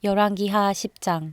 열왕기하 10장.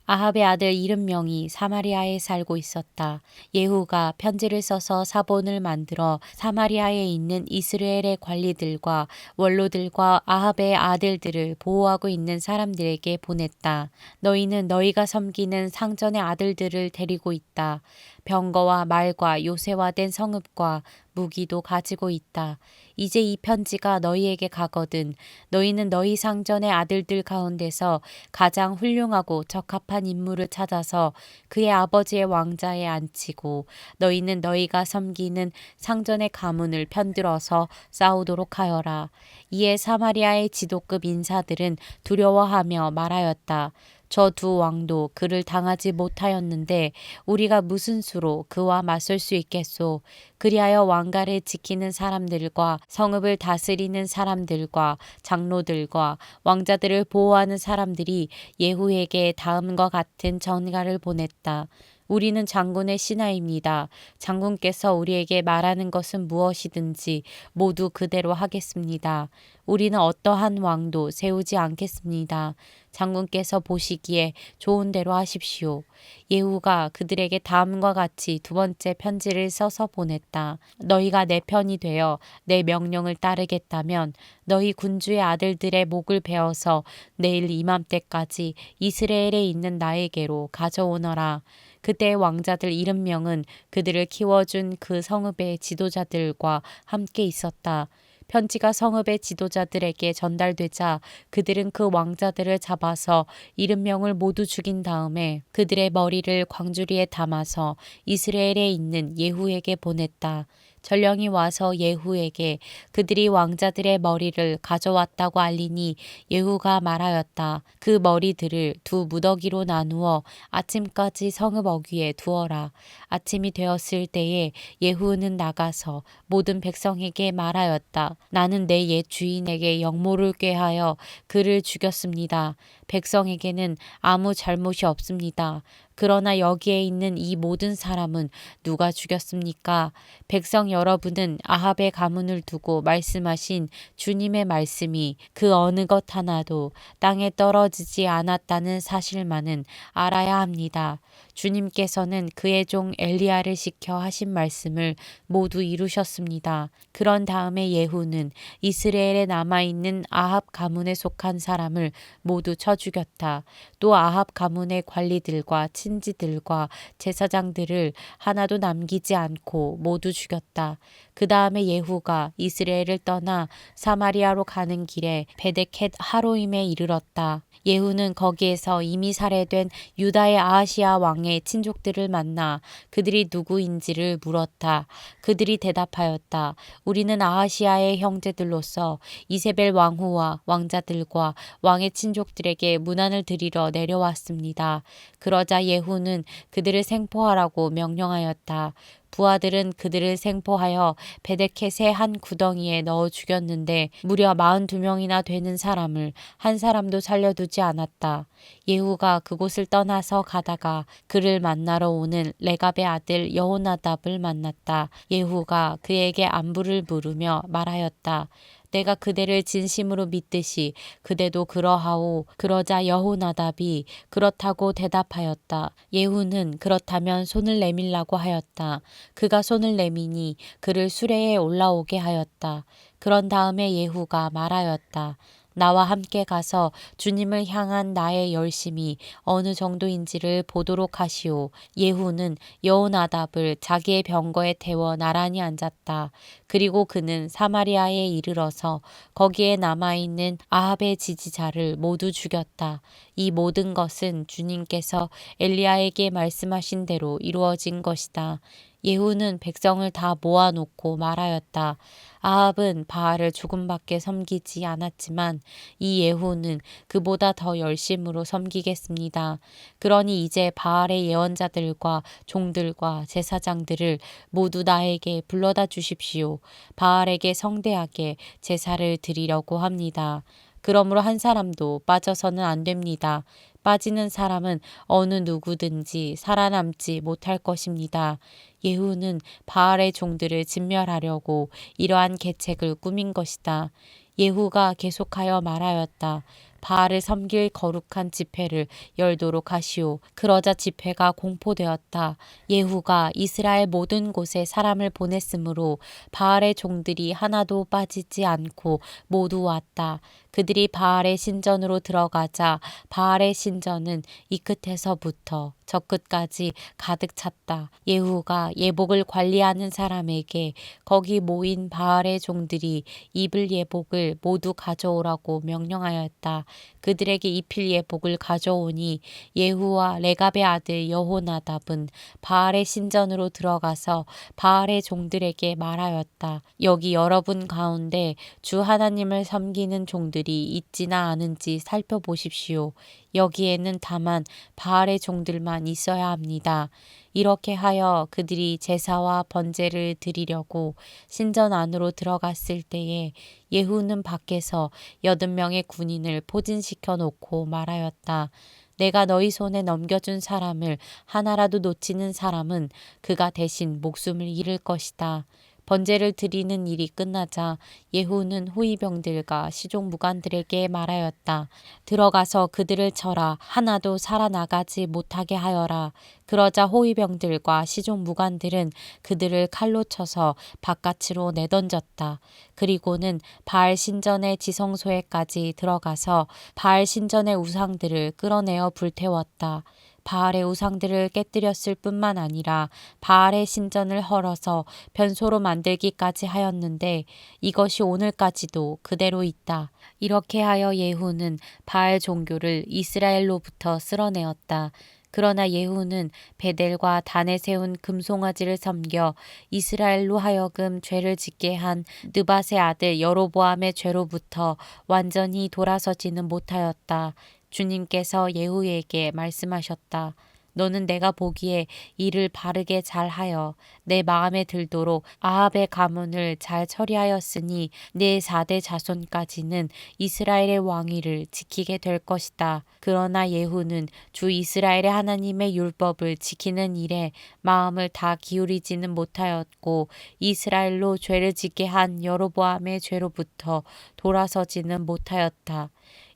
아합의 아들 이름명이 사마리아에 살고 있었다. 예후가 편지를 써서 사본을 만들어 사마리아에 있는 이스라엘의 관리들과 원로들과 아합의 아들들을 보호하고 있는 사람들에게 보냈다. 너희는 너희가 섬기는 상전의 아들들을 데리고 있다. 병거와 말과 요새화된 성읍과 무기도 가지고 있다. 이제 이 편지가 너희에게 가거든 너희는 너희 상전의 아들들 가운데서 가장 훌륭하고 적합한 인물을 찾아서 그의 아버지의 왕자에 앉히고 너희는 너희가 섬기는 상전의 가문을 편들어서 싸우도록 하여라. 이에 사마리아의 지도급 인사들은 두려워하며 말하였다. 저 두 왕도 그를 당하지 못하였는데 우리가 무슨 수로 그와 맞설 수 있겠소. 그리하여 왕가를 지키는 사람들과 성읍을 다스리는 사람들과 장로들과 왕자들을 보호하는 사람들이 예후에게 다음과 같은 전가를 보냈다. 우리는 장군의 신하입니다. 장군께서 우리에게 말하는 것은 무엇이든지 모두 그대로 하겠습니다. 우리는 어떠한 왕도 세우지 않겠습니다. 장군께서 보시기에 좋은 대로 하십시오. 예후가 그들에게 다음과 같이 두 번째 편지를 써서 보냈다. 너희가 내 편이 되어 내 명령을 따르겠다면 너희 군주의 아들들의 목을 베어서 내일 이맘때까지 이스라엘에 있는 나에게로 가져오너라. 그때의 왕자들 70명은 그들을 키워준 그 성읍의 지도자들과 함께 있었다. 편지가 성읍의 지도자들에게 전달되자 그들은 그 왕자들을 잡아서 70명을 모두 죽인 다음에 그들의 머리를 광주리에 담아서 이스라엘에 있는 예후에게 보냈다. 전령이 와서 예후에게 그들이 왕자들의 머리를 가져왔다고 알리니 예후가 말하였다. 그 머리들을 두 무더기로 나누어 아침까지 성읍 어귀에 두어라. 아침이 되었을 때에 예후는 나가서 모든 백성에게 말하였다. 나는 내 옛 주인에게 역모를 꾀하여 그를 죽였습니다. 백성에게는 아무 잘못이 없습니다. 그러나 여기에 있는 이 모든 사람은 누가 죽였습니까? 백성 여러분은 아합의 가문을 두고 말씀하신 주님의 말씀이 그 어느 것 하나도 땅에 떨어지지 않았다는 사실만은 알아야 합니다. 주님께서는 그의 종 엘리야를 시켜 하신 말씀을 모두 이루셨습니다. 그런 다음에 예후는 이스라엘에 남아있는 아합 가문에 속한 사람을 모두 쳐 죽였다. 또 아합 가문의 관리들과 친지들과 제사장들을 하나도 남기지 않고 모두 죽였다. 그 다음에 예후가 이스라엘을 떠나 사마리아로 가는 길에 베데켓 하로임에 이르렀다. 예후는 거기에서 이미 살해된 유다의 아하시아 왕의 친족들을 만나 그들이 누구인지를 물었다. 그들이 대답하였다. 우리는 아하시아의 형제들로서 이세벨 왕후와 왕자들과 왕의 친족들에게 문안을 드리러 내려왔습니다. 그러자 예후는 그들을 생포하라고 명령하였다. 부하들은 그들을 생포하여 베데켓의 한 구덩이에 넣어 죽였는데 무려 42명이나 되는 사람을 한 사람도 살려두지 않았다. 예후가 그곳을 떠나서 가다가 그를 만나러 오는 레갑의 아들 여호나답을 만났다. 예후가 그에게 안부를 물으며 말하였다. 내가 그대를 진심으로 믿듯이 그대도 그러하오. 그러자 여호나답이 그렇다고 대답하였다. 예후는 그렇다면 손을 내밀라고 하였다. 그가 손을 내미니 그를 수레에 올라오게 하였다. 그런 다음에 예후가 말하였다. 나와 함께 가서 주님을 향한 나의 열심이 어느 정도인지를 보도록 하시오. 예후는 여호나답을 자기의 병거에 태워 나란히 앉았다. 그리고 그는 사마리아에 이르러서 거기에 남아있는 아합의 지지자를 모두 죽였다. 이 모든 것은 주님께서 엘리야에게 말씀하신 대로 이루어진 것이다. 예후는 백성을 다 모아놓고 말하였다. 아합은 바알을 조금밖에 섬기지 않았지만 이 예후는 그보다 더 열심으로 섬기겠습니다. 그러니 이제 바알의 예언자들과 종들과 제사장들을 모두 나에게 불러다 주십시오. 바알에게 성대하게 제사를 드리려고 합니다. 그러므로 한 사람도 빠져서는 안 됩니다. 빠지는 사람은 어느 누구든지 살아남지 못할 것입니다. 예후는 바알의 종들을 진멸하려고 이러한 계책을 꾸민 것이다. 예후가 계속하여 말하였다. 바알을 섬길 거룩한 집회를 열도록 하시오. 그러자 집회가 공포되었다. 예후가 이스라엘 모든 곳에 사람을 보냈으므로 바알의 종들이 하나도 빠지지 않고 모두 왔다. 그들이 바알의 신전으로 들어가자 바알의 신전은 이 끝에서부터 저 끝까지 가득 찼다. 예후가 예복을 관리하는 사람에게 거기 모인 바알의 종들이 입을 예복을 모두 가져오라고 명령하였다. 그들에게 입힐 예복을 가져오니 예후와 레갑의 아들 여호나답은 바알의 신전으로 들어가서 바알의 종들에게 말하였다. 여기 여러분 가운데 주 하나님을 섬기는 종들이 있지나 않은지 살펴보십시오. 여기에는 다만 바알의 종들만 있어야 합니다. 이렇게 하여 그들이 제사와 번제를 드리려고 신전 안으로 들어갔을 때에 예후는 밖에서 80명의 군인을 포진시켜 놓고 말하였다. 내가 너희 손에 넘겨준 사람을 하나라도 놓치는 사람은 그가 대신 목숨을 잃을 것이다. 번제를 드리는 일이 끝나자 예후는 호위병들과 시종무관들에게 말하였다. 들어가서 그들을 쳐라. 하나도 살아나가지 못하게 하여라. 그러자 호위병들과 시종무관들은 그들을 칼로 쳐서 바깥으로 내던졌다. 그리고는 바알 신전의 지성소에까지 들어가서 바알 신전의 우상들을 끌어내어 불태웠다. 바알의 우상들을 깨뜨렸을 뿐만 아니라 바알의 신전을 헐어서 변소로 만들기까지 하였는데 이것이 오늘까지도 그대로 있다. 이렇게 하여 예후는 바알 종교를 이스라엘로부터 쓸어내었다. 그러나 예후는 베델과 단에 세운 금송아지를 섬겨 이스라엘로 하여금 죄를 짓게 한 느밧의 아들 여로보암의 죄로부터 완전히 돌아서지는 못하였다. 주님께서 예후에게 말씀하셨다. 너는 내가 보기에 일을 바르게 잘하여 내 마음에 들도록 아합의 가문을 잘 처리하였으니 내 4대 자손까지는 이스라엘의 왕위를 지키게 될 것이다. 그러나 예후는 주 이스라엘의 하나님의 율법을 지키는 일에 마음을 다 기울이지는 못하였고 이스라엘로 죄를 짓게 한 여로보암의 죄로부터 돌아서지는 못하였다.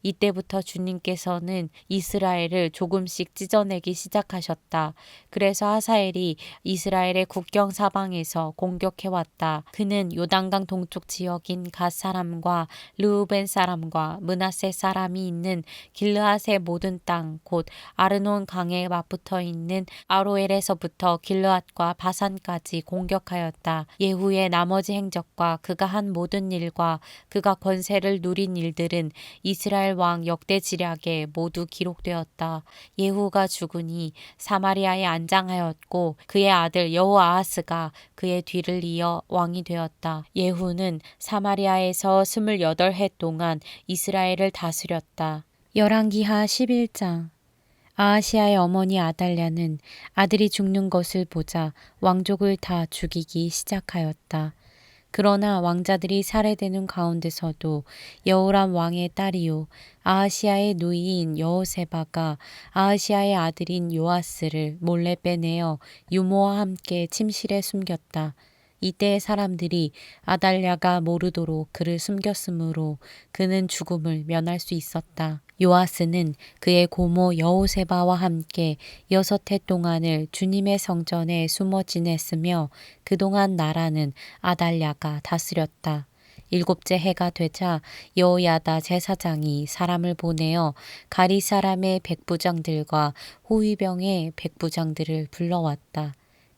이때부터 주님께서는 이스라엘을 조금씩 찢어내기 시작하셨다. 그래서 하사엘이 이스라엘의 국경 사방에서 공격해왔다. 그는 요단강 동쪽 지역인 갓 사람과 르우벤 사람과 므낫세 사람이 있는 길르앗의 모든 땅, 곧 아르논 강에 맞붙어 있는 아로엘에서부터 길르앗과 바산까지 공격하였다. 예후의 나머지 행적과 그가 한 모든 일과 그가 권세를 누린 일들은 이스라엘 왕 역대 지략에 모두 기록되었다. 예후가 죽으니 사마리아에 안장하였고 그의 아들 여호아하스가 그의 뒤를 이어 왕이 되었다. 예후는 사마리아에서 28해 동안 이스라엘을 다스렸다. 열왕기하 11장. 아하시아의 어머니 아달랴는 아들이 죽는 것을 보자 왕족을 다 죽이기 시작하였다. 그러나 왕자들이 살해되는 가운데서도 여호람 왕의 딸이요 아하시아의 누이인 여호세바가 아하시아의 아들인 요아스를 몰래 빼내어 유모와 함께 침실에 숨겼다. 이때의 사람들이 아달랴가 모르도록 그를 숨겼으므로 그는 죽음을 면할 수 있었다. 요아스는 그의 고모 여호세바와 함께 6해 동안을 주님의 성전에 숨어 지냈으며 그동안 나라는 아달랴가 다스렸다. 7째 해가 되자 여호야다 제사장이 사람을 보내어 가리 사람의 백부장들과 호위병의 백부장들을 불러왔다.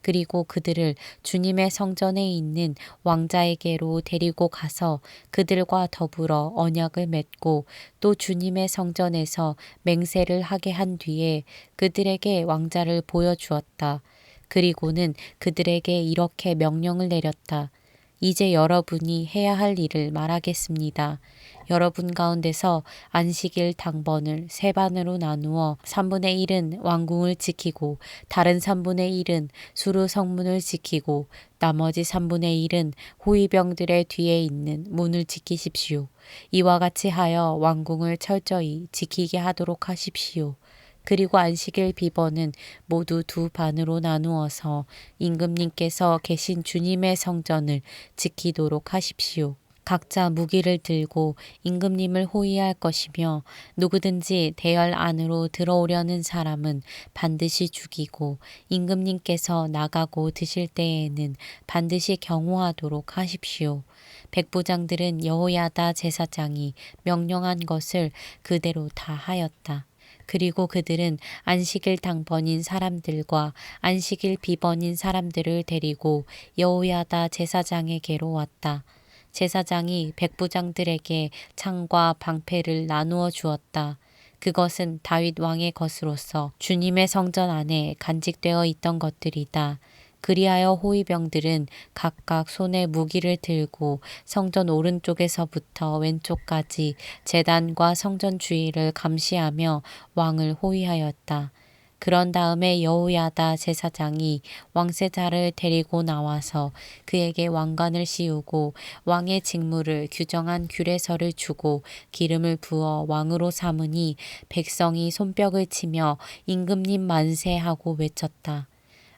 그리고 그들을 주님의 성전에 있는 왕자에게로 데리고 가서 그들과 더불어 언약을 맺고 또 주님의 성전에서 맹세를 하게 한 뒤에 그들에게 왕자를 보여주었다. 그리고는 그들에게 이렇게 명령을 내렸다. 이제 여러분이 해야 할 일을 말하겠습니다. 여러분 가운데서 안식일 당번을 3반으로 나누어 3분의 1은 왕궁을 지키고 다른 3분의 1은 수르 성문을 지키고 나머지 3분의 1은 호위병들의 뒤에 있는 문을 지키십시오. 이와 같이 하여 왕궁을 철저히 지키게 하도록 하십시오. 그리고 안식일 비번은 모두 2반으로 나누어서 임금님께서 계신 주님의 성전을 지키도록 하십시오. 각자 무기를 들고 임금님을 호위할 것이며 누구든지 대열 안으로 들어오려는 사람은 반드시 죽이고 임금님께서 나가고 드실 때에는 반드시 경호하도록 하십시오. 백부장들은 여호야다 제사장이 명령한 것을 그대로 다 하였다. 그리고 그들은 안식일 당번인 사람들과 안식일 비번인 사람들을 데리고 여호야다 제사장에게로 왔다. 제사장이 백부장들에게 창과 방패를 나누어 주었다. 그것은 다윗 왕의 것으로서 주님의 성전 안에 간직되어 있던 것들이다. 그리하여 호위병들은 각각 손에 무기를 들고 성전 오른쪽에서부터 왼쪽까지 제단과 성전 주위를 감시하며 왕을 호위하였다. 그런 다음에 여호야다 제사장이 왕세자를 데리고 나와서 그에게 왕관을 씌우고 왕의 직무를 규정한 규례서를 주고 기름을 부어 왕으로 삼으니 백성이 손뼉을 치며 임금님 만세하고 외쳤다.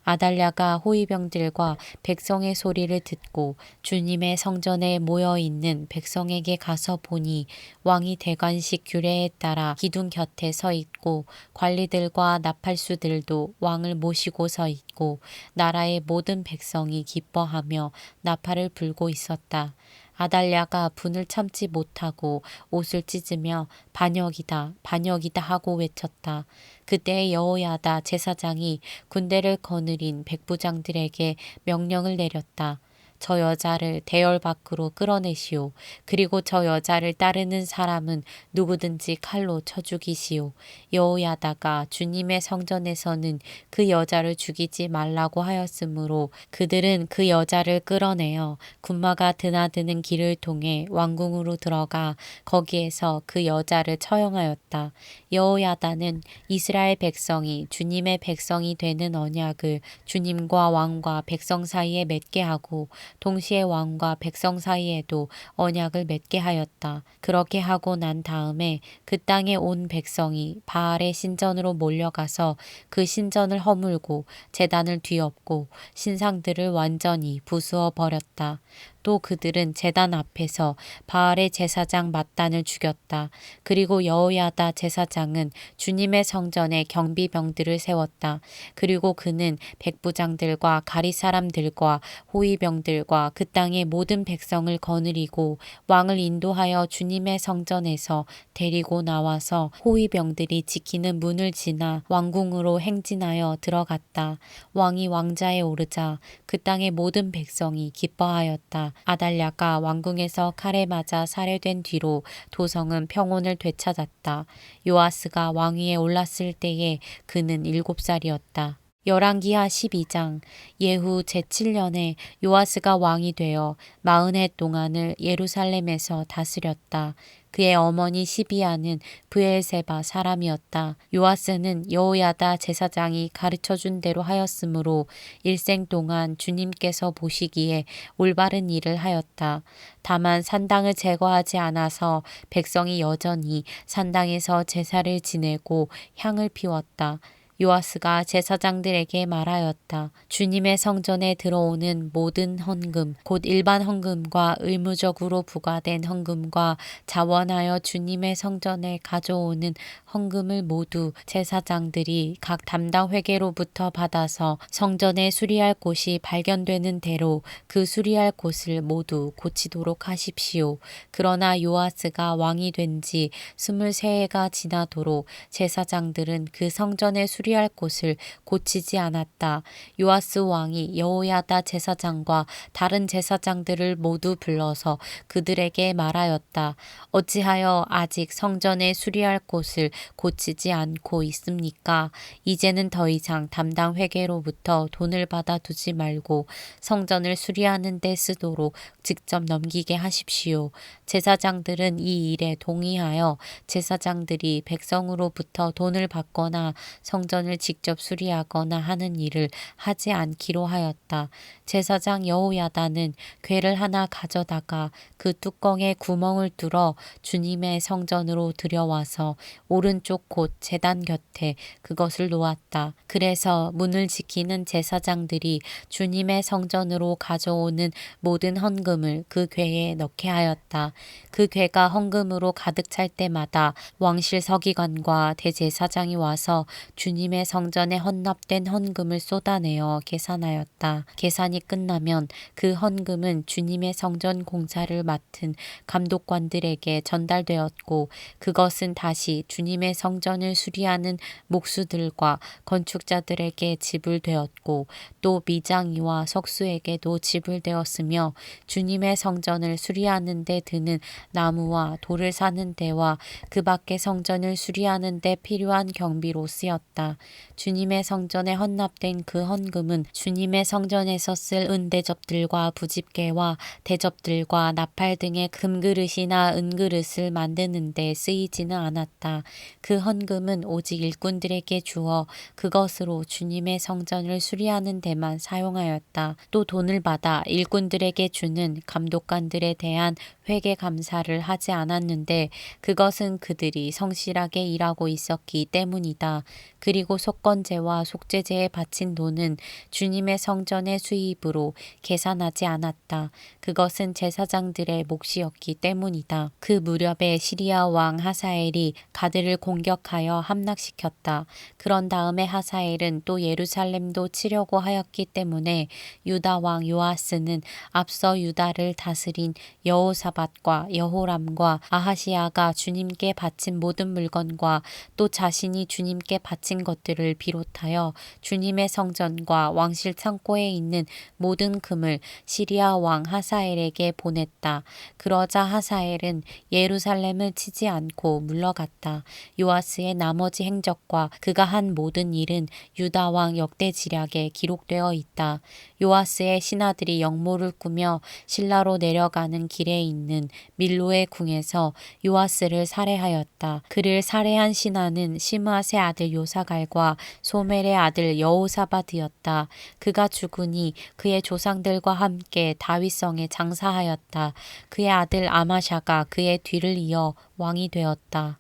아달랴가 호위병들과 백성의 소리를 듣고 주님의 성전에 모여 있는 백성에게 가서 보니 왕이 대관식 규례에 따라 기둥 곁에 서 있고 관리들과 나팔수들도 왕을 모시고 서 있고 나라의 모든 백성이 기뻐하며 나팔을 불고 있었다. 아달랴가 분을 참지 못하고 옷을 찢으며 반역이다, 반역이다 하고 외쳤다. 그때 여호야다 제사장이 군대를 거느린 백부장들에게 명령을 내렸다. 저 여자를 대열 밖으로 끌어내시오. 그리고 저 여자를 따르는 사람은 누구든지 칼로 쳐 죽이시오. 여호야다가 주님의 성전에서는 그 여자를 죽이지 말라고 하였으므로 그들은 그 여자를 끌어내어 군마가 드나드는 길을 통해 왕궁으로 들어가 거기에서 그 여자를 처형하였다. 여호야다는 이스라엘 백성이 주님의 백성이 되는 언약을 주님과 왕과 백성 사이에 맺게 하고 동시에 왕과 백성 사이에도 언약을 맺게 하였다. 그렇게 하고 난 다음에 그 땅에 온 백성이 바알의 신전으로 몰려가서 그 신전을 허물고 제단을 뒤엎고 신상들을 완전히 부수어 버렸다. 또 그들은 제단 앞에서 바알의 제사장 맏단을 죽였다. 그리고 여호야다 제사장은 주님의 성전에 경비병들을 세웠다. 그리고 그는 백부장들과 가리 사람들과 호위병들과 그 땅의 모든 백성을 거느리고 왕을 인도하여 주님의 성전에서 데리고 나와서 호위병들이 지키는 문을 지나 왕궁으로 행진하여 들어갔다. 왕이 왕좌에 오르자 그 땅의 모든 백성이 기뻐하였다. 아달랴가 왕궁에서 칼에 맞아 살해된 뒤로 도성은 평온을 되찾았다. 요아스가 왕위에 올랐을 때에 그는 7살이었다. 열왕기하 12장. 예후 제7년에 요아스가 왕이 되어 40해 동안을 예루살렘에서 다스렸다. 그의 어머니 시비아는 브엘세바 사람이었다. 요아스는 여호야다 제사장이 가르쳐준 대로 하였으므로 일생 동안 주님께서 보시기에 올바른 일을 하였다. 다만 산당을 제거하지 않아서 백성이 여전히 산당에서 제사를 지내고 향을 피웠다. 요아스가 제사장들에게 말하였다. 주님의 성전에 들어오는 모든 헌금, 곧 일반 헌금과 의무적으로 부과된 헌금과 자원하여 주님의 성전에 가져오는 헌금을 모두 제사장들이 각 담당 회계로부터 받아서 성전에 수리할 곳이 발견되는 대로 그 수리할 곳을 모두 고치도록 하십시오. 그러나 요아스가 왕이 된 지 23해가 지나도록 제사장들은 그 성전의 수리할 곳을 고치지 않았다. 요아스 왕이 여호야다 제사장과 다른 제사장들을 모두 불러서 그들에게 말하였다. 어찌하여 아직 성전의 수리할 곳을 고치지 않고 있습니까? 이제는 더 이상 담당 회계로부터 돈을 받아 두지 말고 성전을 수리하는 데 쓰도록 직접 넘기게 하십시오. 제사장들은 이 일에 동의하여 제사장들이 백성으로부터 돈을 받거나 성전 성전을 직접 수리하거나 하는 일을 하지 않기로 하였다. 제사장 여호야다는 궤를 하나 가져다가 그 뚜껑에 구멍을 뚫어 주님의 성전으로 들여와서 오른쪽 곧 제단 곁에 그것을 놓았다. 그래서 문을 지키는 제사장들이 주님의 성전으로 가져오는 모든 헌금을 그 궤에 넣게 하였다. 그 궤가 헌금으로 가득 찰 때마다 왕실 서기관과 대제사장이 와서 주님의 성전에 헌납된 헌금을 쏟아내어 계산하였다. 계산이 끝나면 그 헌금은 주님의 성전 공사를 맡은 감독관들에게 전달되었고 그것은 다시 주님의 성전을 수리하는 목수들과 건축자들에게 지불되었고 또 미장이와 석수에게도 지불되었으며 주님의 성전을 수리하는 데 드는 나무와 돌을 사는 데와 그 밖의 성전을 수리하는 데 필요한 경비로 쓰였다. 주님의 성전에 헌납된 그 헌금은 주님의 성전에서 쓸 은대접들과 부집개와 대접들과 나팔 등의 금그릇이나 은그릇을 만드는 데 쓰이지는 않았다. 그 헌금은 오직 일꾼들에게 주어 그것으로 주님의 성전을 수리하는 데만 사용하였다. 또 돈을 받아 일꾼들에게 주는 감독관들에 대한 회계 감사를 하지 않았는데 그것은 그들이 성실하게 일하고 있었기 때문이다. 그리고 속건제와 속죄제에 바친 돈은 주님의 성전의 수입으로 계산하지 않았다. 그것은 제사장들의 몫이었기 때문이다. 그 무렵에 시리아 왕 하사엘이 가드를 공격하여 함락시켰다. 그런 다음에 하사엘은 또 예루살렘도 치려고 하였기 때문에 유다 왕 요아스는 앞서 유다를 다스린 여호사밧과 여호람과 아하시야가 주님께 바친 모든 물건과 또 자신이 주님께 바친 것들을 비롯하여 주님의 성전과 왕실 창고에 있는 모든 금을 시리아 왕 하사엘에게 보냈다. 그러자 하사엘은 예루살렘을 치지 않고 물러갔다. 요아스의 나머지 행적과 그가 한 모든 일은 유다 왕 역대지략에 기록되어 있다. 요아스의 신하들이 영모를 꾸며 실라로 내려가는 길에 있는 밀로의 궁에서 요아스를 살해하였다. 그를 살해한 신하는 시므앗의 아들 요사갈과 소멜의 아들 여호사밧이었다. 그가 죽으니 그의 조상들과 함께 다윗성에 장사하였다. 그의 아들 아마샤가 그의 뒤를 이어 왕이 되었다.